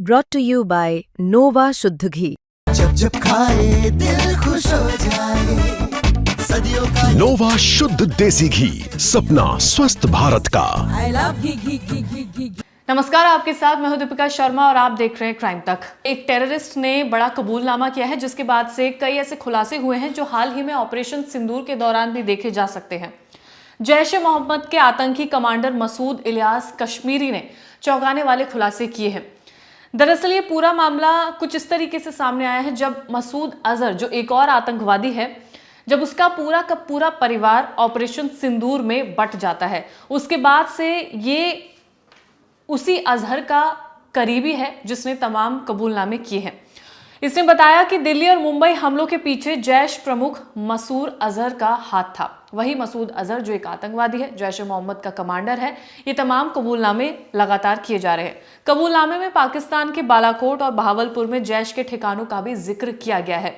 brought to you by Nova शुद्ध घी। जब जब खाए दिल खुश हो जाए, सदियों का नोवा शुद्ध देसी घी, सपना स्वस्थ भारत का। I love घी। नमस्कार, आपके साथ मैं हूं दीपिका शर्मा और आप देख रहे हैं क्राइम तक। एक टेररिस्ट ने बड़ा कबूलनामा किया है, जिसके बाद से कई ऐसे खुलासे हुए हैं जो हाल ही में ऑपरेशन सिंदूर के दौरान भी देखे जा सकते हैं। जैश ए मोहम्मद के आतंकी कमांडर मसूद इलियास कश्मीरी ने चौंकाने वाले खुलासे किए हैं। दरअसल ये पूरा मामला कुछ इस तरीके से सामने आया है, जब मसूद अजहर, जो एक और आतंकवादी है, जब उसका पूरा का पूरा परिवार ऑपरेशन सिंदूर में बट जाता है। उसके बाद से ये उसी अजहर का करीबी है जिसने तमाम कबूलनामे किए हैं। इसने बताया कि दिल्ली और मुंबई हमलों के पीछे जैश प्रमुख मसूद अजहर का हाथ था। वही मसूद अजहर, जो एक आतंकवादी है, जैश ए मोहम्मद का कमांडर है, ये तमाम कबूलनामे लगातार किए जा रहे हैं। कबूलनामे में पाकिस्तान के बालाकोट और बहावलपुर में जैश के ठिकानों का भी जिक्र किया गया है।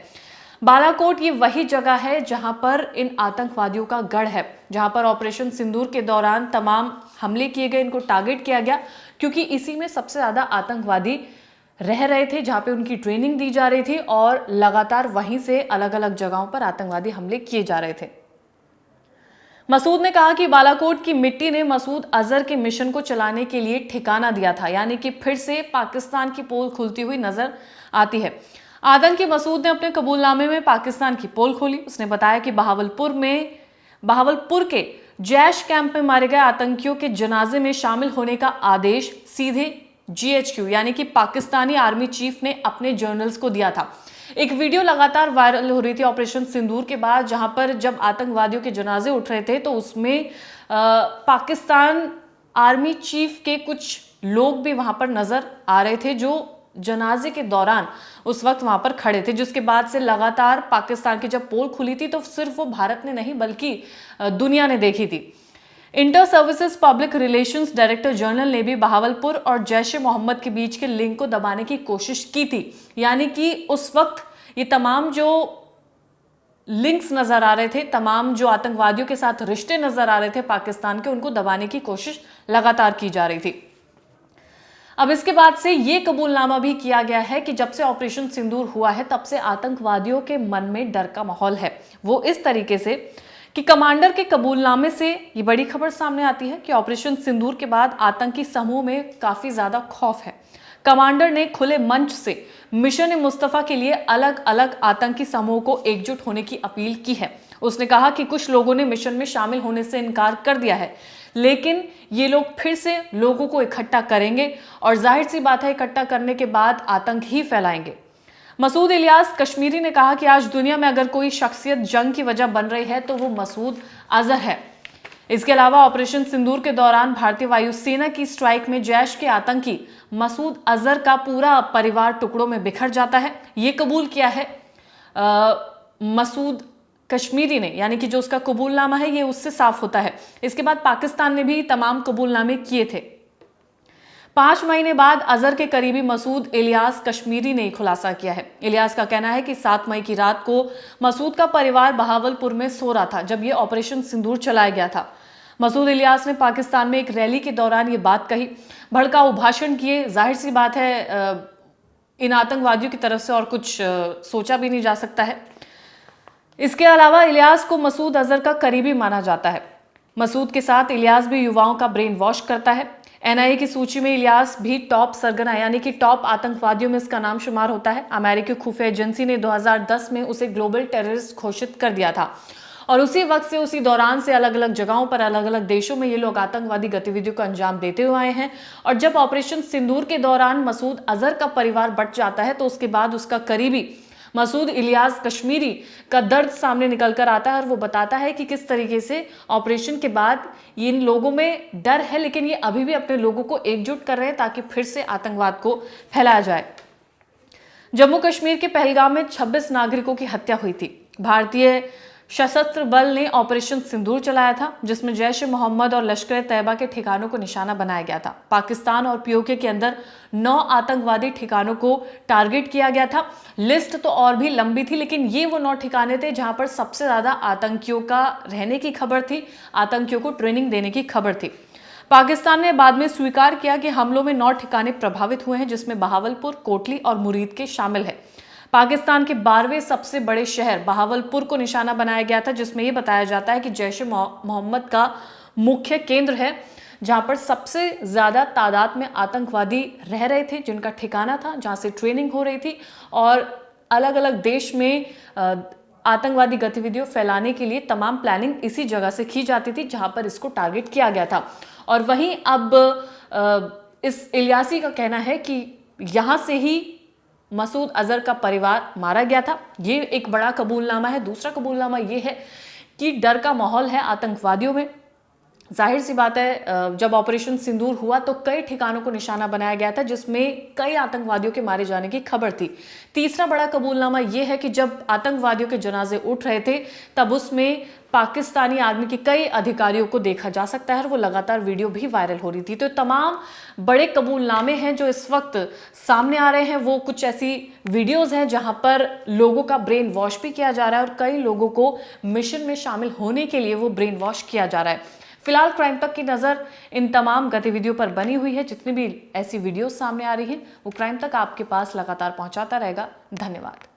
बालाकोट ये वही जगह है जहां पर इन आतंकवादियों का गढ़ है, जहां पर ऑपरेशन सिंदूर के दौरान तमाम हमले किए गए, इनको टारगेट किया गया, क्योंकि इसी में सबसे ज्यादा आतंकवादी रह रहे थे, जहां पे उनकी ट्रेनिंग दी जा रही थी और लगातार वहीं से अलग अलग जगहों पर आतंकवादी हमले किए जा रहे थे। मसूद ने कहा कि बालाकोट की मिट्टी ने मसूद अजहर के मिशन को चलाने के लिए ठिकाना दिया था, यानी कि फिर से पाकिस्तान की पोल खुलती हुई नजर आती है। आतंकी मसूद ने अपने कबूलनामे में पाकिस्तान की पोल खोली। उसने बताया कि बहावलपुर के जैश कैंप में मारे गए आतंकियों के जनाजे में शामिल होने का आदेश सीधे GHQ यानी कि पाकिस्तानी आर्मी चीफ ने अपने जर्नल्स को दिया था। एक वीडियो लगातार वायरल हो रही थी ऑपरेशन सिंदूर के बाद, जहां पर जब आतंकवादियों के जनाजे उठ रहे थे तो उसमें पाकिस्तान आर्मी चीफ के कुछ लोग भी वहां पर नजर आ रहे थे, जो जनाजे के दौरान उस वक्त वहां पर खड़े थे। जिसके बाद से लगातार पाकिस्तान की जब पोल खुली थी तो सिर्फ वो भारत ने नहीं बल्कि दुनिया ने देखी थी। Inter services public relations director general ने भी बहावलपुर और जैश ए मोहम्मद के बीच के लिंक को दबाने की कोशिश की थी, यानी कि उस वक्त ये तमाम जो लिंक्स नजर आ रहे थे, तमाम जो आतंकवादियों के साथ रिश्ते नजर आ रहे थे पाकिस्तान के, उनको दबाने की कोशिश लगातार की जा रही थी। अब इसके बाद से ये कबूलनामा भी किया गया है कि जब से ऑपरेशन सिंदूर हुआ है तब से आतंकवादियों के मन में डर का माहौल है। वो इस तरीके से कि कमांडर के कबूलनामे से ये बड़ी खबर सामने आती है कि ऑपरेशन सिंदूर के बाद आतंकी समूह में काफी ज्यादा खौफ है। कमांडर ने खुले मंच से मिशन ए मुस्तफा के लिए अलग अलग आतंकी समूह को एकजुट होने की अपील की है। उसने कहा कि कुछ लोगों ने मिशन में शामिल होने से इनकार कर दिया है, लेकिन ये लोग फिर से लोगों को इकट्ठा करेंगे और जाहिर सी बात है, इकट्ठा करने के बाद आतंक ही फैलाएंगे। मसूद इलियास कश्मीरी ने कहा कि आज दुनिया में अगर कोई शख्सियत जंग की वजह बन रही है तो वो मसूद अजहर है। इसके अलावा ऑपरेशन सिंदूर के दौरान भारतीय वायुसेना की स्ट्राइक में जैश के आतंकी मसूद अजहर का पूरा परिवार टुकड़ों में बिखर जाता है। ये कबूल किया है मसूद कश्मीरी ने, यानी कि जो उसका कबूलनामा है ये उससे साफ होता है। इसके बाद पाकिस्तान ने भी तमाम कबूलनामे किए थे। 5 महीने बाद अजहर के करीबी मसूद इलियास कश्मीरी ने खुलासा किया है। इलियास का कहना है कि 7 मई की रात को मसूद का परिवार बहावलपुर में सो रहा था जब ये ऑपरेशन सिंदूर चलाया गया था। मसूद इलियास ने पाकिस्तान में एक रैली के दौरान ये बात कही, भड़काऊ भाषण किए। जाहिर सी बात है, इन आतंकवादियों की तरफ से और कुछ सोचा भी नहीं जा सकता है। इसके अलावा इलियास को मसूद अजहर का करीबी माना जाता है। मसूद के साथ इलियास भी युवाओं का ब्रेन वॉश करता है। NIA की सूची में इलियास भी टॉप सरगना यानी कि टॉप आतंकवादियों में इसका नाम शुमार होता है। अमेरिकी खुफिया एजेंसी ने 2010 में उसे ग्लोबल टेररिस्ट घोषित कर दिया था और उसी वक्त से, उसी दौरान से अलग अलग जगहों पर, अलग अलग देशों में ये लोग आतंकवादी गतिविधियों को अंजाम देते हुए आए हैं। और जब ऑपरेशन सिंदूर के दौरान मसूद अजहर का परिवार बट जाता है तो उसके बाद उसका करीबी मसूद इलियास कश्मीरी का दर्द सामने निकल कर आता है और वो बताता है कि किस तरीके से ऑपरेशन के बाद इन लोगों में डर है, लेकिन ये अभी भी अपने लोगों को एकजुट कर रहे हैं ताकि फिर से आतंकवाद को फैलाया जाए। जम्मू कश्मीर के पहलगाम में 26 नागरिकों की हत्या हुई थी। भारतीय सशस्त्र बल ने ऑपरेशन सिंदूर चलाया था, जिसमें जैश ए मोहम्मद और लश्कर ए तैयबा के ठिकानों को निशाना बनाया गया था। पाकिस्तान और POK के अंदर 9 आतंकवादी ठिकानों को टारगेट किया गया था। लिस्ट तो और भी लंबी थी, लेकिन ये वो 9 ठिकाने थे जहां पर सबसे ज्यादा आतंकियों का रहने की खबर थी, आतंकियों को ट्रेनिंग देने की खबर थी। पाकिस्तान ने बाद में स्वीकार किया कि हमलों में 9 ठिकाने प्रभावित हुए हैं, जिसमें बहावलपुर, कोटली और मुरीद के शामिल है। पाकिस्तान के 12वें सबसे बड़े शहर बहावलपुर को निशाना बनाया गया था, जिसमें यह बताया जाता है कि जैश-ए-मोहम्मद का मुख्य केंद्र है, जहां पर सबसे ज्यादा तादाद में आतंकवादी रह रहे थे, जिनका ठिकाना था, जहां से ट्रेनिंग हो रही थी और अलग अलग देश में आतंकवादी गतिविधियों फैलाने के लिए तमाम प्लानिंग इसी जगह से की जाती थी, जहां पर इसको टारगेट किया गया था। और वहीं अब इस इलियासी का कहना है कि यहां से ही मसूद अजहर का परिवार मारा गया था। ये एक बड़ा कबूलनामा है। दूसरा कबूलनामा ये है कि डर का माहौल है आतंकवादियों में। जाहिर सी बात है, जब ऑपरेशन सिंदूर हुआ तो कई ठिकानों को निशाना बनाया गया था, जिसमें कई आतंकवादियों के मारे जाने की खबर थी। तीसरा बड़ा कबूलनामा यह है कि जब आतंकवादियों के जनाजे उठ रहे थे, तब उसमें पाकिस्तानी आर्मी के कई अधिकारियों को देखा जा सकता है और वो लगातार वीडियो भी वायरल हो रही थी। तो तमाम बड़े कबूलनामे हैं जो इस वक्त सामने आ रहे हैं। वो कुछ ऐसी वीडियोस हैं जहां पर लोगों का ब्रेन वॉश भी किया जा रहा है और कई लोगों को मिशन में शामिल होने के लिए वो ब्रेन वॉश किया जा रहा है। फिलहाल क्राइम तक की नजर इन तमाम गतिविधियों पर बनी हुई है। जितनी भी ऐसी वीडियोस सामने आ रही हैं, वो क्राइम तक आपके पास लगातार पहुंचाता रहेगा। धन्यवाद।